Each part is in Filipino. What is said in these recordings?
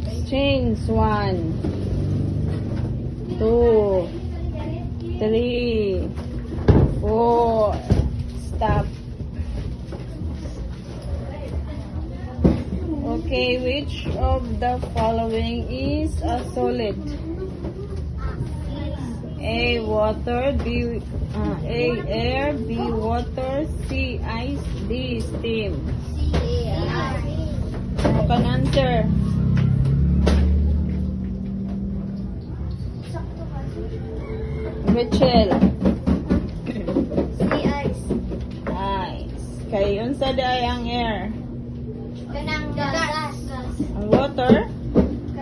Exchange. 1, 2, 3, 4. Stop. Okay, which of the following is a solid? A. Water. B. A. Air. B. Water. C. Ice. D. Steam. You can answer. Rachel. Ice. Ice. Kay unsa day ang air? Kanang gas. Ang water?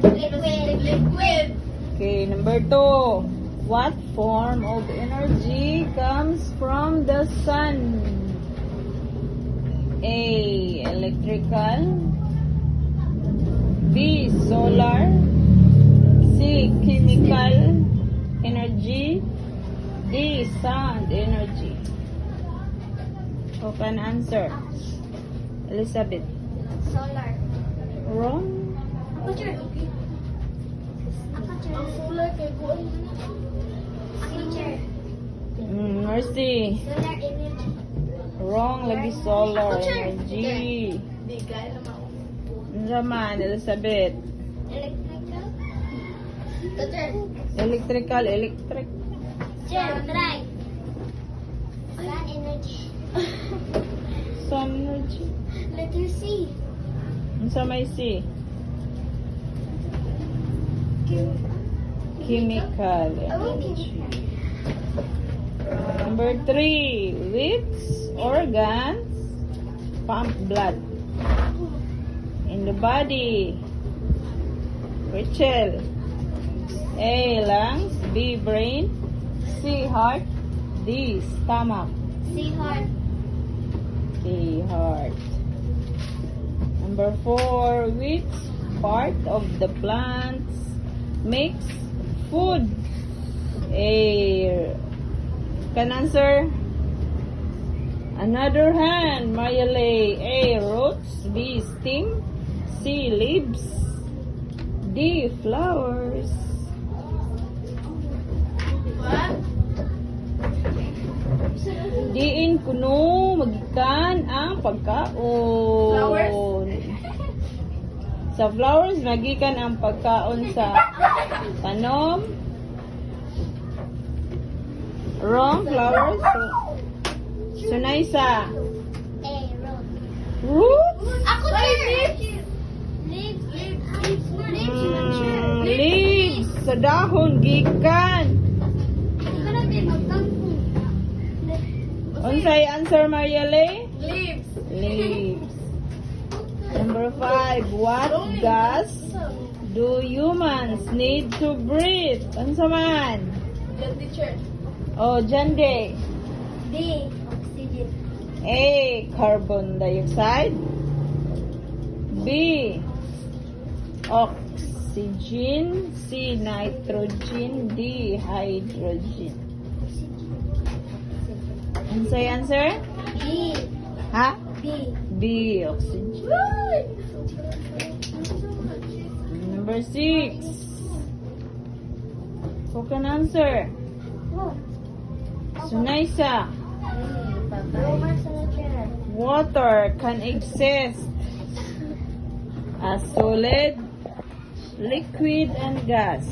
Liquid. Okay, number 2. What form of energy comes from the sun? A. Electrical. B. Solar. C. Chemical energy. D. Sound energy. Who can answer? Elizabeth. Solar. Wrong. Ako, sir. Ang solar kay buwan. Ako, sir. Mercy. Solar energy. Wrong. Lagi solar Ako, sir. energy. Di kaya naman ako. Raman, Elizabeth. Electrical. Sir. Electrical, electric. Sir, try. Sun energy. Sun energy. Letter C. Unsa may C? Chemical energy. Number 3. Which organs pump blood in the body? Rachel. A. Lungs. B. Brain. C. Heart. D. Stomach. C heart. C. Heart. Number 4. Which part of the plants makes food? A. Can answer? Another hand. Marielay. A. Roots. B. Stem. C. Leaves. D. Flowers. What? Diin kuno magikan ang pagkaon. Flowers? Sa flowers magikan ang pagkaon sa tanom. Wrong. Flowers. Sunaysa. A road. Roots. Ako, sir. Leaves. Leaves. Sa dahon gikan. Ikaw natin magtangko. Unsay answer, Marielay? Leaves. Leaves. Number 5. What gas do humans need to breathe? Unsa man? Good teacher. Oh, Jande. D. Oxygen. A. Carbon dioxide. B. Oxygen. C. Nitrogen. D. Hydrogen. Unsay answer? B. Ha? B. B. Oxygen. Number 6. Who can answer? Sunaysa. Water can exist as solid, liquid, and gas.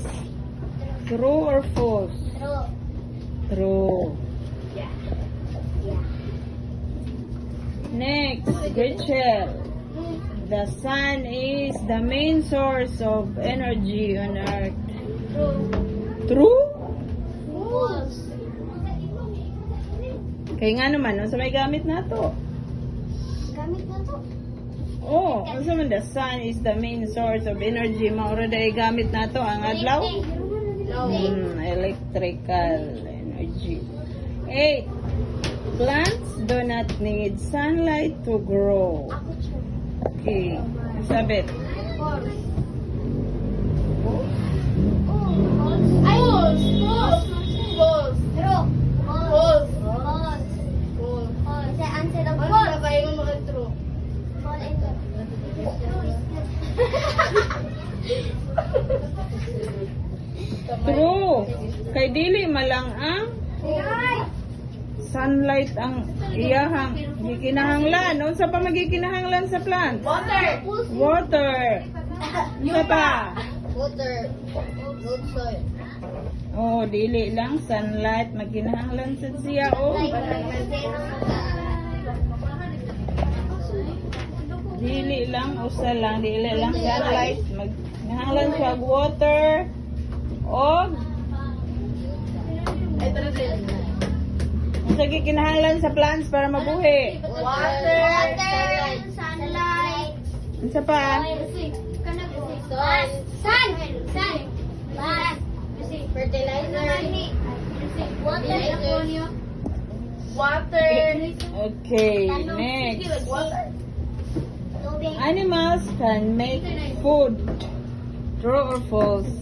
True or false? True. True. Next, Rachel. The sun is the main source of energy on Earth. True. True? False. Kaya nga naman, sa may gamit na to. Gamit na to. Oh, ano man, the sun is the main source of energy. Maura dahil gamit na to ang adlaw. Electrical energy. 8. Plants do not need sunlight to grow. Okay. Sabit. False. Ay, false. False. False. True. False. False. False. Sa answer of false. Ano kaya mo mga true? False and true. True. Kay dili malang ang sunlight ang iyahang gikinahanglan. Unsa pa magikinahanglan sa plant? Water. Water. Isa pa. Water. Good soil. Oh, dili lang sunlight magikinahanglan sa siya oh. Dili lang usa lang, dili lang sunlight magikinahanglan sa water og unsa gikinahanglan sa plants para mabuhi? Water. Sunlight. Unsa pa? Sun. Fertilizer. Water. Okay, next. Water. Animals can make food. True or false?